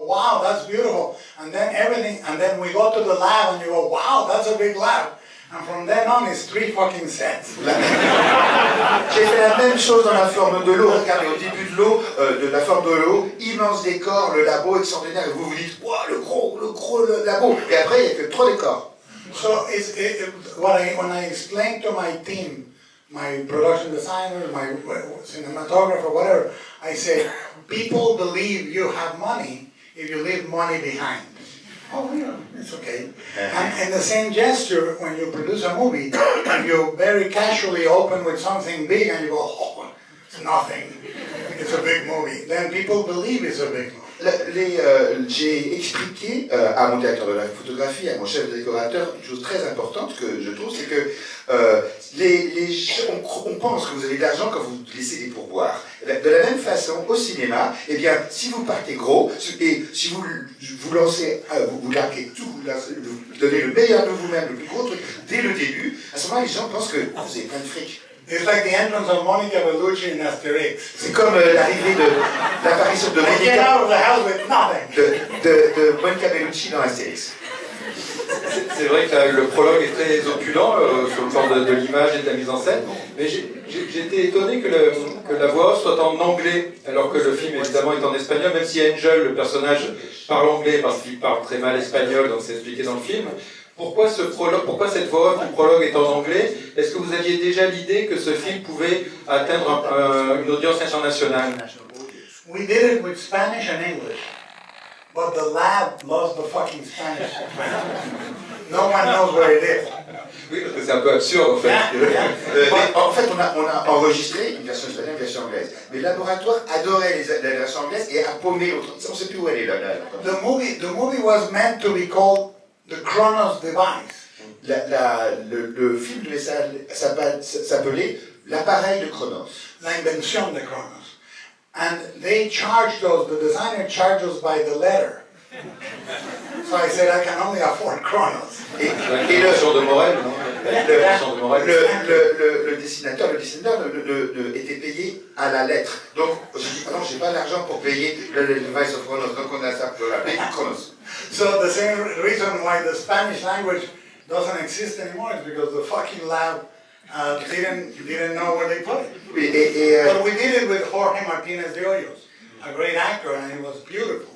wow, that's beautiful. And then everything, and then we go to the lab and you go, wow, that's a big lab. And from then on, it's 3 fucking sets. J'ai fait la même chose dans la forme de l'eau. Regardez, au début de l'eau, de la forme de l'eau, immense décor, le labo extraordinaire. Et vous vous dites, wow, le gros labo. Et après, il n'y a que 3 décors. So when I explain to my team, my production designer, my cinematographer, whatever, I say, people believe you have money if you leave money behind. Oh, yeah, it's okay. And in the same gesture, when you produce a movie, and you very casually open with something big and you go, oh, it's nothing, it's a big movie, then people believe it's a big movie. J'ai expliqué à mon directeur de la photographie, à mon chef de décorateur, une chose très importante que je trouve, c'est que on pense que vous avez de l'argent quand vous laissez des pourboires. De la même façon, au cinéma, eh bien, si vous partez gros, et si vous lancez, vous larguez tout, vous donnez le meilleur de vous-même, le plus gros truc, dès le début, à ce moment les gens pensent que vous avez plein de fric. It's like the entrance of Monica Bellucci in Asterix. C'est comme l'arrivée de l'apparition de Monica Bellucci dans Astérix. C'est vrai que le prologue est très opulent sur le plan de l'image et de la mise en scène, mais j'ai été étonné que la voix off soit en anglais, alors que le film évidemment est en espagnol, même si Angel, le personnage, parle anglais parce qu'il parle très mal espagnol, donc c'est expliqué dans le film. Pourquoi cette voix off du prologue est en anglais? Est-ce que vous aviez déjà l'idée que ce film pouvait atteindre une audience internationale? We did it with Spanish and English, but the lab loves the fucking Spanish. No one knows where it is. Oui, parce que c'est un peu absurde en fait. En fait, on a enregistré une version espagnole, une version anglaise. Mais le laboratoire adorait la version anglaise et a paumé l'autre. On ne sait plus où elle est là. The movie was meant to be called The Chronos Device. Le film devait s'appeler l'appareil de Chronos. L'invention de Chronos. And they charged us, the designer charged us by the letter. So I said, I can only afford Chronos. Et le Chant de Morel, non? Le dessinateur était payé à la lettre. Donc, j'ai dit, non, j'ai pas l'argent pour payer le device of Chronos. Donc, on a ça pour la Chronos. So the same reason why the Spanish language doesn't exist anymore is because the fucking lab didn't know where they put it. But we did it with Jorge Martinez de Hoyos, a great actor, and it was beautiful.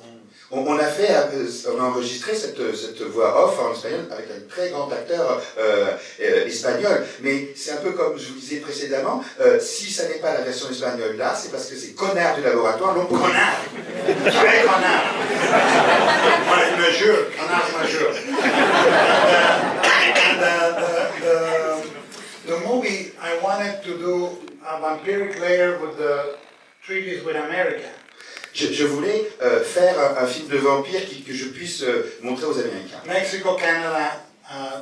On a enregistré cette voix off en espagnol avec un très grand acteur espagnol, mais c'est un peu comme je vous disais précédemment, si ça n'est pas la version espagnole là, c'est parce que ces connards du laboratoire l'ont pas. Connard, très connard. Majeur, connard majeur. The movie, I wanted to do a vampiric layer with the treaties with America. Je voulais faire un film de vampire que je puisse montrer aux Américains. Mexico-Canada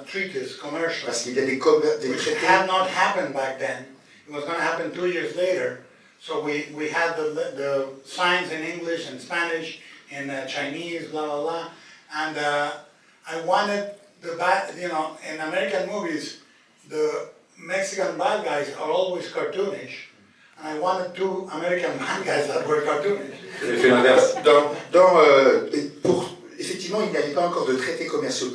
treaties, commercial. Parce qu'il y a des traités. Which had not happened back then. It was going to happen 2 years later. So we had the signs in English and Spanish, in Chinese, blah, blah, blah. And I wanted in American movies, the Mexican bad guys are always cartoonish. And I wanted 2 American bad guys that were cartoonish. J'ai fait l'inverse. Effectivement, il n'y avait pas encore de traités commerciaux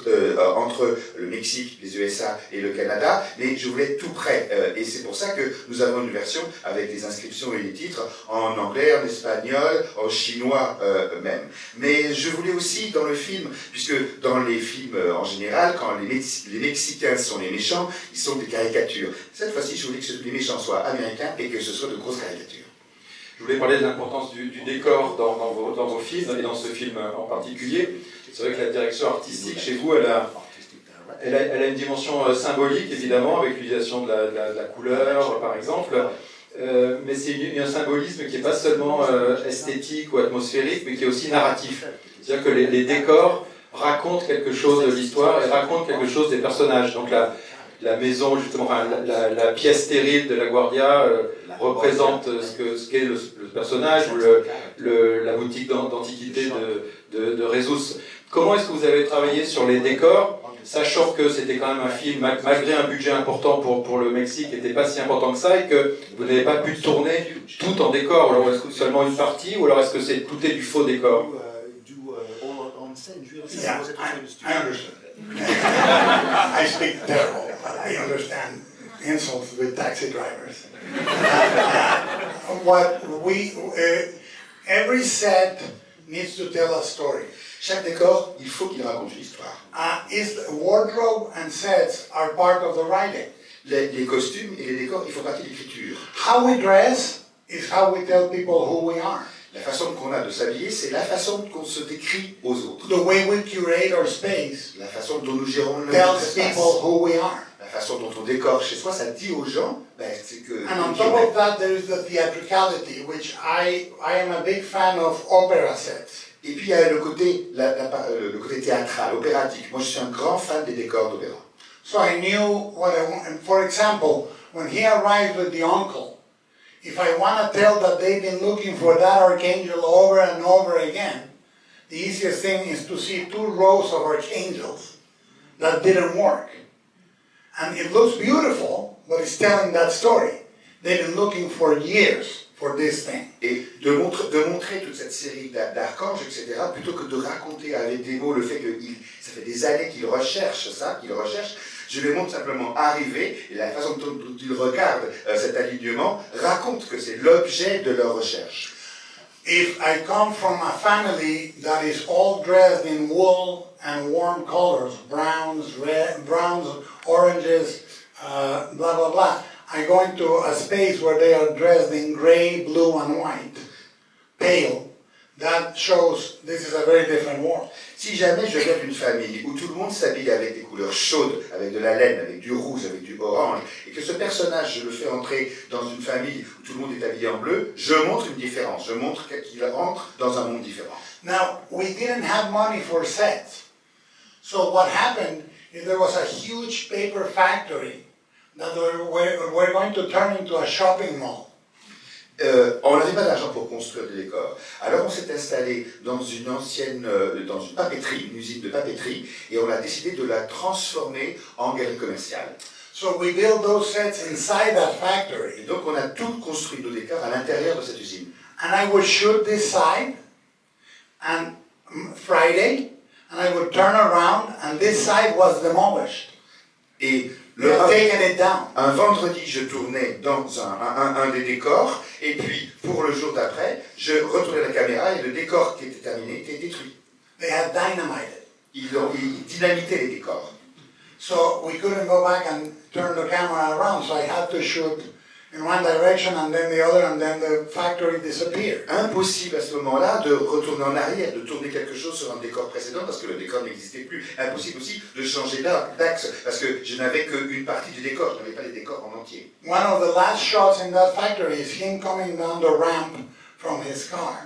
entre le Mexique, les USA et le Canada, mais je voulais être tout près. Et c'est pour ça que nous avons une version avec les inscriptions et les titres en anglais, en espagnol, en chinois même. Mais je voulais aussi dans le film, puisque dans les films en général, quand les Mexicains sont les méchants, ils sont des caricatures. Cette fois-ci, je voulais que les méchants soient américains et que ce soit de grosses caricatures. Je voulais parler de l'importance du décor dans vos films, et dans ce film en particulier. C'est vrai que la direction artistique chez vous, elle a une dimension symbolique, évidemment, avec l'utilisation de la couleur, par exemple. Mais c'est un symbolisme qui n'est pas seulement esthétique ou atmosphérique, mais qui est aussi narratif. C'est-à-dire que les décors racontent quelque chose de l'histoire et racontent quelque chose des personnages. Donc la maison, justement, enfin, la pièce stérile de la Guardia représente ce qu'est le personnage, ou la boutique d'antiquité de Rezus. Comment est-ce que vous avez travaillé sur les décors, sachant que c'était quand même un film, malgré un budget important pour le Mexique, qui n'était pas si important que ça, et que vous n'avez pas pu tourner tout en décor? Alors est-ce que seulement une partie, ou alors est-ce que tout est du faux décor? français, une joueuse Yeah, vous êtes au I studio. understood. I speak terrible, but I understand insults with taxi drivers. Every set needs to tell a story. Chaque décor, il faut qu'il raconte une histoire. Wardrobe and sets are part of the writing. Les costumes et les décors, ils font partie de l'écriture. How we dress is how we tell people who we are. La façon qu'on a de s'habiller, c'est la façon qu'on se décrit aux autres. The way we curate our space La façon dont nous gérons notre tells espace. people who we are. La façon dont on décore chez soi, ça dit aux gens, c'est que... And on top of that, there is the theatricality, which I am a big fan of opera sets. Et puis il y a le côté, le côté théâtral, opératique. Moi, je suis un grand fan des décors d'opéra. So I knew what I want. And for example, when he arrived with the uncle, if I want to tell that they've been looking for that archangel over and over again, the easiest thing is to see 2 rows of archangels that didn't work. And it looks beautiful, but it's telling that story. They've been looking for years for this thing. Et de montrer toute cette série d'archanges, etc., plutôt que de raconter avec des mots le fait que ça fait des années qu'ils recherchent ça, je les montre simplement arriver, et la façon dont ils regardent cet alignement raconte que c'est l'objet de leur recherche. If I come from a family that is all dressed in wool and warm colors, browns, oranges, blah, blah, blah, I go into a space where they are dressed in gray, blue, and white, pale. That shows this is a very different world. Si jamais je viens d'une famille où tout le monde s'habille avec des couleurs chaudes, avec de la laine, avec du rouge, avec du orange, et que ce personnage, je le fais entrer dans une famille où tout le monde est habillé en bleu, je montre une différence, je montre qu'il entre dans un monde différent. Now, we didn't have money for sets. So what happened is there was a huge paper factory that we're going to turn into a shopping mall. On n'avait pas d'argent pour construire des décors. Alors on s'est installé dans une dans une papeterie, une usine de papeterie, et on a décidé de la transformer en galerie commerciale. So we built those sets inside that factory. Et donc on a tout construit nos décors à l'intérieur de cette usine. And I would shoot this side, and Friday, and I would turn around, and this side was demolished. Et un vendredi, je tournais dans un des décors, et puis pour le jour d'après, je retournais la caméra et le décor qui était terminé était détruit. They had dynamited. Ils dynamitaient les décors. So we couldn't go back and turn the camera around, so I had to shoot in one direction and then the other, and then the factory disappeared. Impossible à ce moment-là de retourner en arrière, de tourner quelque chose sur un décor précédent parce que le décor n'existait plus. Impossible aussi de changer d'axe parce que je n'avais qu'une partie du décor, je n'avais pas les décors en entier. One of the last shots in that factory is him coming down the ramp from his car.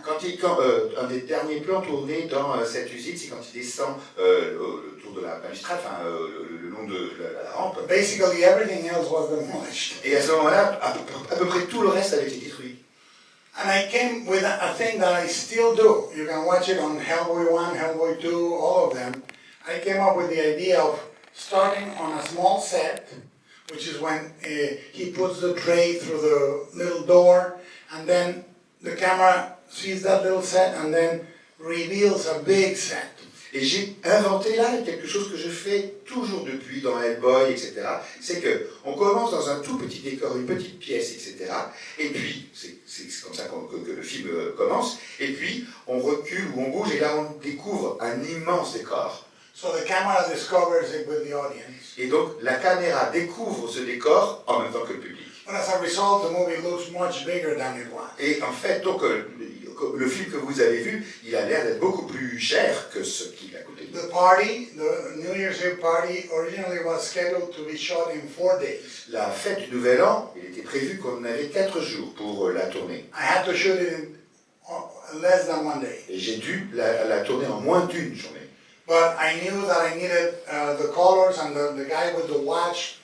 Un des derniers plans tournés dans cette usine, c'est quand il descend autour de la balustrade, le long de la rampe. Basically everything else was demolished. Et à ce moment-là, à peu près tout le reste avait été détruit. And I came with a thing that I still do. You can watch it on Hellboy 1, Hellboy 2, all of them. I came up with the idea of starting on a small set, which is when he puts the tray through the little door, and then the camera sees that little set and then reveals a big set. Et j'ai inventé là quelque chose que je fais toujours depuis dans Hellboy, etc. C'est qu'on commence dans un tout petit décor, une petite pièce, etc. Et puis, c'est comme ça que le film commence. Et puis, on recule ou on bouge et là, on découvre un immense décor. So the camera discovers it with the audience. Et donc, la caméra découvre ce décor en même temps que le public. But as a result, the movie looks much bigger than it was. Et en fait, donc, le film que vous avez vu, il a l'air d'être beaucoup plus cher que ce qu'il a coûté. The party, the New Year's Eve party, originally was scheduled to be shot in 4 days. La fête du Nouvel An, il était prévu qu'on avait 4 jours pour la tourner. I had to shoot it in less than 1 day. Et j'ai dû la tourner en moins d'une journée. But I knew that I needed the colors and the guy with the watch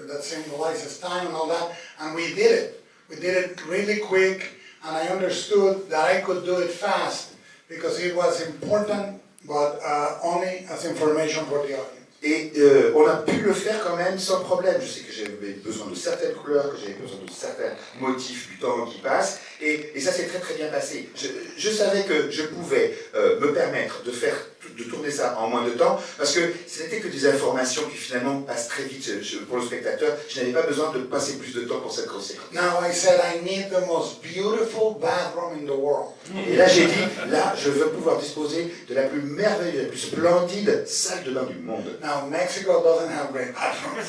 that symbolizes time and all that, and we did it. We did it really quick, and I understood that I could do it fast because it was important, but only as information for the audience. Et on a pu le faire quand même sans problème. Je sais que j'avais besoin de certaines couleurs, que j'avais besoin de certains motifs du temps qui passe, Et ça s'est très très bien passé. Je savais que je pouvais me permettre de tourner ça en moins de temps, parce que ce n'était que des informations qui finalement passent très vite pour le spectateur. Je n'avais pas besoin de passer plus de temps pour cette grosse séquence. Now I said I need the most beautiful bathroom in the world. Et là j'ai dit, là je veux pouvoir disposer de la plus merveilleuse, la plus splendide salle de bain du monde. Now Mexico doesn't have great bathrooms.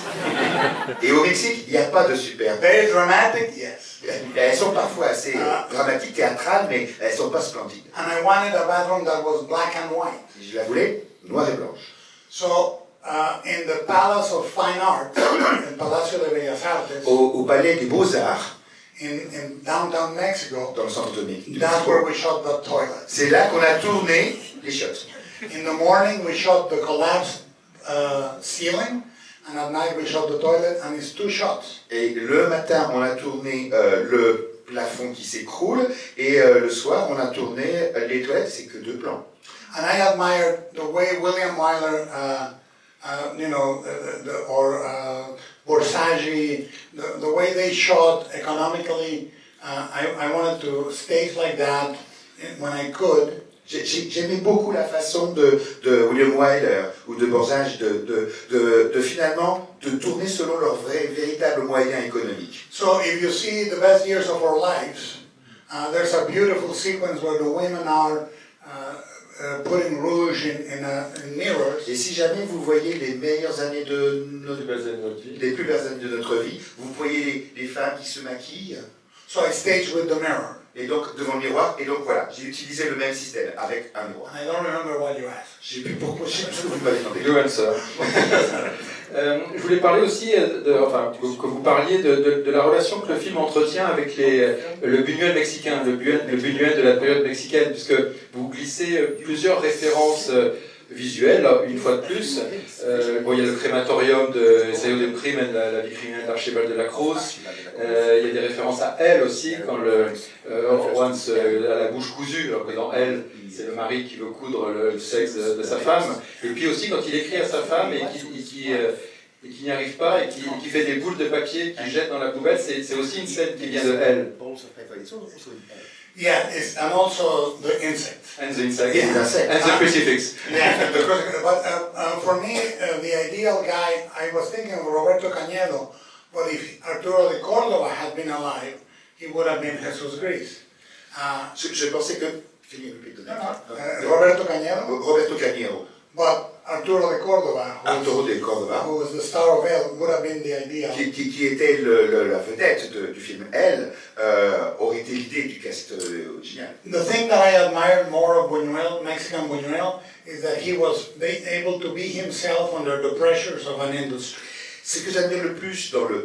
Et au Mexique, il n'y a pas de super. Very dramatic, yes. Elles sont parfois assez dramatiques, théâtrales, mais elles ne sont pas splendides. And I wanted a bathroom that was black and white. Je la voulais noire et blanche. So in the Palace of Fine Arts, in Palacio de Bellas Artes, Au Palais des Beaux-Arts, in downtown Mexico, dans le centre de Mexique. that's where we shot the toilet. C'est là qu'on a tourné les shots. In the morning we shot the collapsed ceiling, and at night we shot the toilet, and it's 2 shots. Et le matin, on a tourné le plafond qui s'écroule, et le soir, on a tourné les toilettes, c'est que 2 plans. And I admired the way William Wyler, or Borsagi, the way they shot economically. I wanted to stage like that when I could. J'aimais beaucoup la façon de William Wyler ou de Borzage de finalement de tourner selon leurs véritables moyens économiques. So if you see the best years of our lives, there's a beautiful sequence where the women are putting rouge in mirrors. Et si jamais vous voyez les meilleures années les plus belles années de notre vie, vous voyez les femmes qui se maquillent. So I staged with the mirror. Et donc devant le miroir, et donc voilà, j'ai utilisé le même système avec un miroir. I don't remember what you asked. Je sais plus pourquoi, je sais plus ce que vous m'avez demandé. You answer. Je voulais parler aussi, que vous parliez de la relation que le film entretient avec le Buñuel mexicain, le Buñuel de la période mexicaine, puisque vous glissez plusieurs références visuelles, une fois de plus. Il y a le crématorium de Ensayo de un crimen, la vie criminelle d'Archibald de la Cruz. Il y a des références à Elle aussi, quand Juan a la bouche cousue, alors que dans Elle, c'est le mari qui veut coudre le sexe de sa femme. Et puis aussi quand il écrit à sa femme et qui n'y arrive pas et qui fait des boules de papier qu'il jette dans la poubelle, c'est aussi une scène qui vient de Elle. Yeah, and also the insect. And the insect. Yeah. And the crucifix. Yeah, but for me, the ideal guy, I was thinking of Roberto Cañedo, but if Arturo de Córdoba had been alive, he would have been Jesus Gris. Je pensais que... Roberto Cañedo? Roberto Cañedo. But Arturo de Córdoba, who was the star of Elle, would have been the ideal. Qui était la vedette du film Elle, aurait été l'idée du cast original. The thing that I admired more of Buñuel, Mexican Buñuel, is that he was able to be himself under the pressures of an industry. Ce que j'admire le plus dans le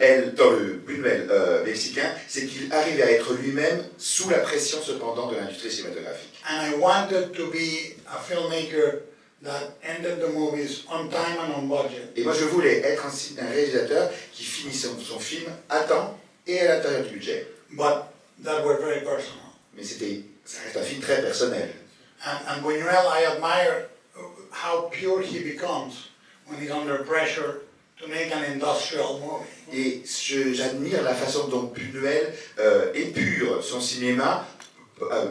Buñuel mexicain, c'est qu'il arrive à être lui-même sous la pression cependant de l'industrie cinématographique. And I wanted to be a filmmaker that ended the movies on time and on budget. Et moi je voulais être un réalisateur qui finit son film à temps et à l'intérieur du budget. But that were very personal. Mais ça reste un film très personnel. And Buñuel, I admire how pure he becomes when he's under pressure to make an industrial movie. Et j'admire la façon dont Buñuel épure son cinéma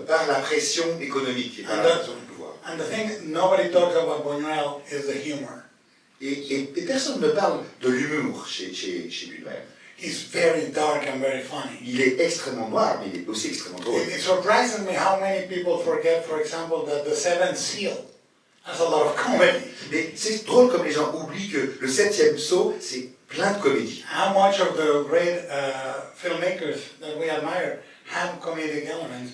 par la pression économique et par la pression du pouvoir. And the thing nobody talks about Buñuel is the humor. Et personne ne parle de l'humour chez Buñuel. He's very dark and very funny. Il est extrêmement noir, mais il est aussi extrêmement drôle. It surprises me how many people forget, for example, that The Seventh Seal has a lot of comedy. Mais c'est drôle comme les gens oublient que le 7e saut, c'est plein de comédie. How much of the great filmmakers that we admire have comedic elements.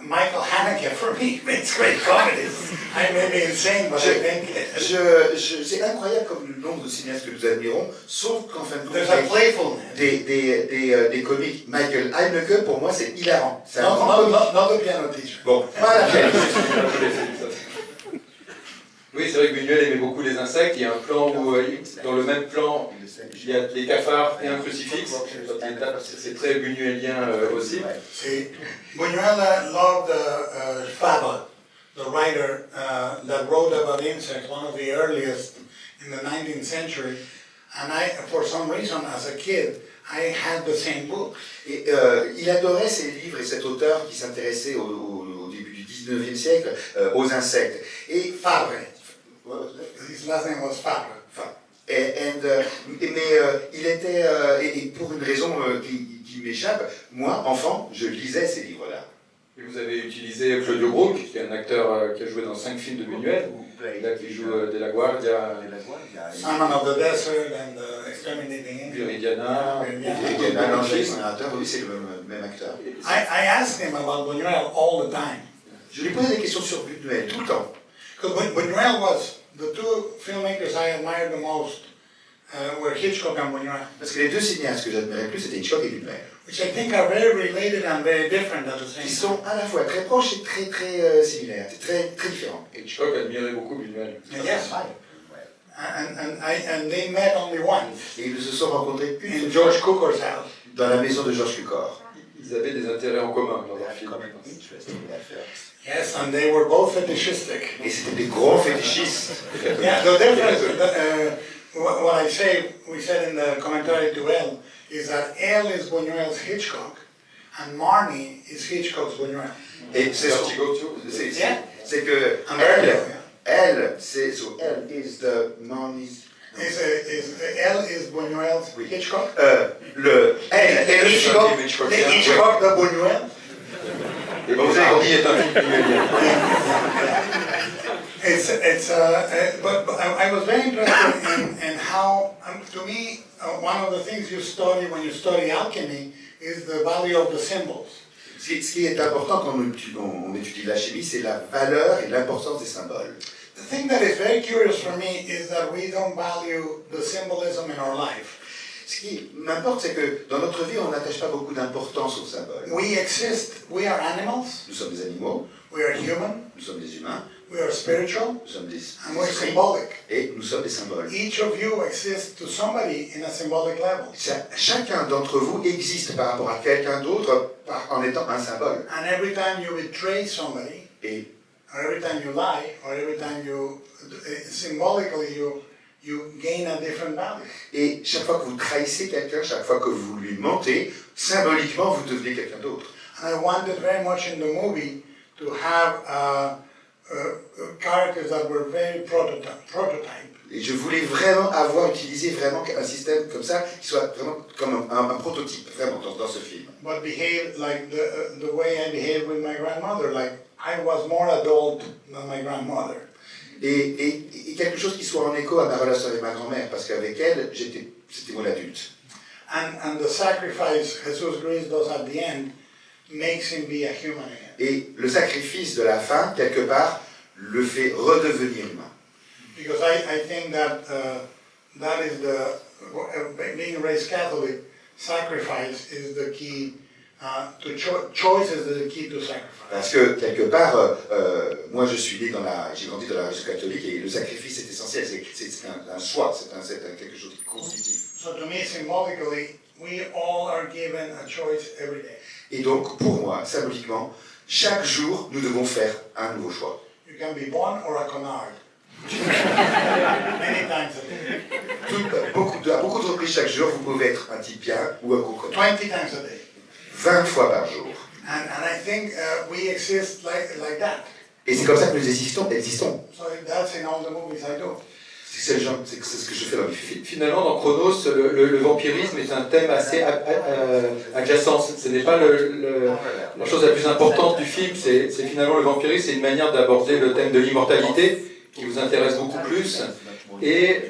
Michael Haneke, for me, makes great comedies. I may be insane, but I think... C'est incroyable comme le nombre de cinéastes que nous admirons, sauf qu'en fin de compte, there's a playfulness. Des comiques. Michael Haneke, pour moi, c'est hilarant. Not the piano teacher. Bon, pas la peine. Oui, c'est vrai que Buñuel aimait beaucoup les insectes. Il y a un plan où, dans le même plan, il y a des cafards et un crucifix. C'est très buñuelien aussi. See, Buñuel loved Faba, the writer that wrote about insects, one of the earliest in the 19th century. And for some reason, as a kid, I had the same book. Et il adorait ces livres et cet auteur qui s'intéressait au début du 19e siècle aux insectes. Et Fabre. His last name was Fabre. Mais il était, et pour une raison qui m'échappe, moi, enfant, je lisais ces livres-là. Et vous avez utilisé Claudio Brook, qui est un acteur qui a joué dans 5 films de Buñuel, là qui joue De la Guardia, Simon of the Desert and Exterminating Angels. Viridiana. L'Angéliste, un narrateur, oui, c'est le même acteur. I asked him about Buñuel all the time. Je lui posais des questions sur Buñuel tout le temps. Because Buñuel was the two filmmakers I admired the most were Hitchcock and Buñuel. Parce que les deux cinéastes que j'admirais le plus, c'était Hitchcock et Buñuel. Which I think are very related and very different at the same Qui time. sont à la fois très proches et très similaires, très différents. Hitchcock admirait beaucoup Buñuel. Yes. And they met only once Et ils se sont rencontrés in une George fois Cukor's house. dans la maison de George Cukor. Ils avaient des intérêts en commun dans leur film. Yes, and they were both fetishistic. Et c'était des grands fétichistes. Yeah, the difference, what I say, we said in the commentary to Elle, is that Elle is Buñuel's Hitchcock, and Marnie is Hitchcock's Buñuel. Et c'est que elle, c'est so elle is the Marnie's. Elle is Buñuel's Hitchcock. Elle est le Hitchcock. The Hitchcock de Buñuel. Et vous avez dit est un film buñuelien. But I was very interested in how, to me, one of the things you study when you study alchemy is the value of the symbols. Ce qui est important quand on étudie la chimie, c'est la valeur et l'importance des symboles. The thing that is very curious for me is that we don't value the symbolism in our life. Ce qui m'importe, c'est que dans notre vie, on n'attache pas beaucoup d'importance aux symboles. We exist, we are animals, Nous sommes des animaux, we are human, nous sommes des humains, we are spiritual, nous sommes des and we're esprits, symbolic. et nous sommes des symboles. Each of you exists to somebody in a symbolic level. Chacun d'entre vous existe par rapport à quelqu'un d'autre en étant un symbole. And every time you betray somebody, Et or every time you lie, or every time you, symbolically you gain a different value. Et chaque fois que vous trahissez quelqu'un, chaque fois que vous lui mentez, symboliquement, vous devenez quelqu'un d'autre. And I wanted very much in the movie to have characters that were very prototype. Et je voulais vraiment utilisé vraiment un système comme ça, qui soit vraiment comme un prototype, vraiment, dans ce film. But behave like the way I behaved with my grandmother, like I was more adult than my grandmother. Et quelque chose qui soit en écho à ma relation avec ma grand-mère, parce qu'avec elle, c'était moi l'adulte. And the sacrifice Jesus Christ does at the end makes him be a human again. Et le sacrifice de la fin, quelque part, le fait redevenir humain. Because I think that that is being raised Catholic, sacrifice is the key choice is the key to sacrifice. Parce que quelque part, moi j'ai grandi dans la religion catholique et le sacrifice est essentiel, c'est un choix, c'est quelque chose de constitutif. So to me, symbolically, we all are given a choice every day. Et donc, pour moi, symboliquement, chaque jour, nous devons faire un nouveau choix. You can be born or a connard. Many times a day. À beaucoup de reprises chaque jour, vous pouvez être un type bien ou un gros connard. 20 times a day. 20 fois par jour. And I think we exist like that. Et c'est comme ça que nous existons. So that's in all the movies I do. C'est ce que je fais dans mes films. Finalement, dans Chronos, le vampirisme est un thème assez adjacent. Ce n'est pas la chose la plus importante du film, c'est finalement le vampirisme, c'est une manière d'aborder le thème de l'immortalité qui vous intéresse beaucoup plus. Et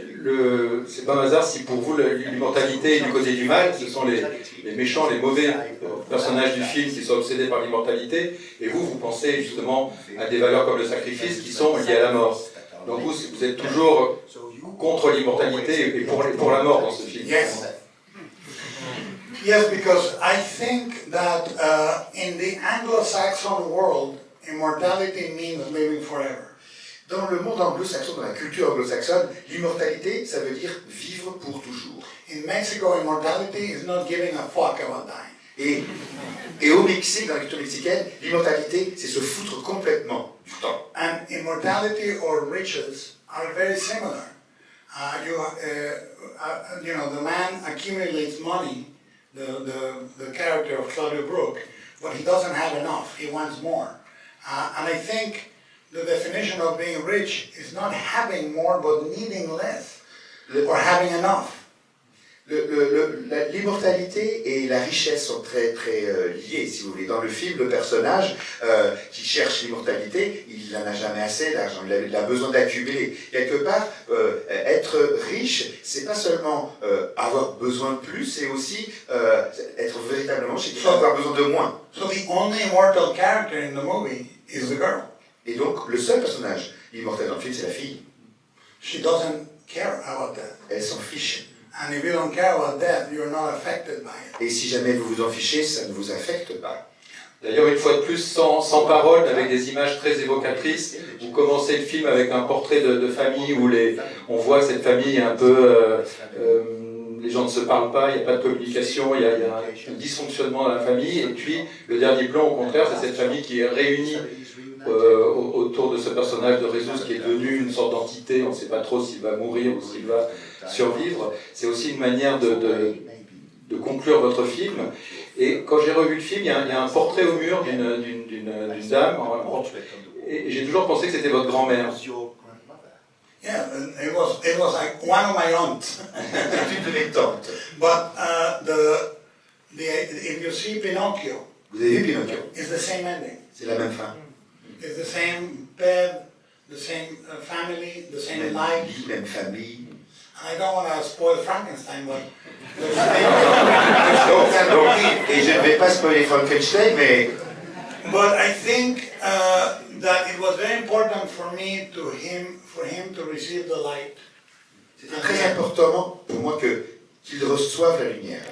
c'est pas un hasard si pour vous l'immortalité est du côté du mal, ce sont les méchants, les mauvais personnages du film qui sont obsédés par l'immortalité, et vous pensez justement à des valeurs comme le sacrifice qui sont liées à la mort. Donc vous êtes toujours contre l'immortalité et pour la mort dans ce film. Yes. Yes, because I think that in the Anglo-Saxon world, immortality means living forever. Dans le monde anglo-saxon, dans la culture anglo-saxonne, l'immortalité, ça veut dire vivre pour toujours. In Mexico, immortality is not giving a fuck about dying. Et au Mexique, dans la culture mexicaine, l'immortalité, c'est se foutre complètement du temps. And immortality or riches are very similar. You know, the man accumulates money the character of Claudio Brook, but he doesn't have enough. He wants more. And I think the definition of being rich is not having more, but needing less, or having enough. L'immortalité et la richesse sont très liées, si vous voulez. Dans le film, le personnage qui cherche l'immortalité, il n'en a jamais assez d'argent, il a besoin d'accumuler. Quelque part, être riche, c'est pas seulement avoir besoin de plus, c'est aussi être véritablement chez quelqu'un, avoir besoin de moins. So the only immortal character in the movie is the girl. Et donc, le seul personnage immortel dans le film, c'est la fille. She doesn't care about that. Elle s'en fiche. And if you don't care about that, you're not affected by it. Et si jamais vous vous en fichez, ça ne vous affecte pas. D'ailleurs, une fois de plus, sans parole, avec des images très évocatrices, vous commencez le film avec un portrait de famille où on voit que cette famille est un peu... les gens ne se parlent pas, il n'y a pas de communication, il y a un dysfonctionnement dans la famille. Et puis, le dernier plan, au contraire, c'est cette famille qui est réunie autour de ce personnage de Jesus qui est devenu une sorte d'entité. On ne sait pas trop s'il va mourir ou s'il va survivre. C'est aussi une manière de conclure votre film. Et quand j'ai revu le film, il y a un portrait au mur d'une dame. Et j'ai toujours pensé que c'était votre grand-mère. Yeah, it was like one of my aunts. C'est une de mes tantes. But if you see Pinocchio, Vous avez vu Pinocchio? it's the same ending. C'est la même fin. It's the same bed, the same family, the same Même life. vie, même famille. I don't want to spoil Frankenstein, but Et je ne vais pas spoiler Frankenstein, mais... But I think that it was very important for him to receive the light. C'était très important pour moi qu'il reçoive la lumière.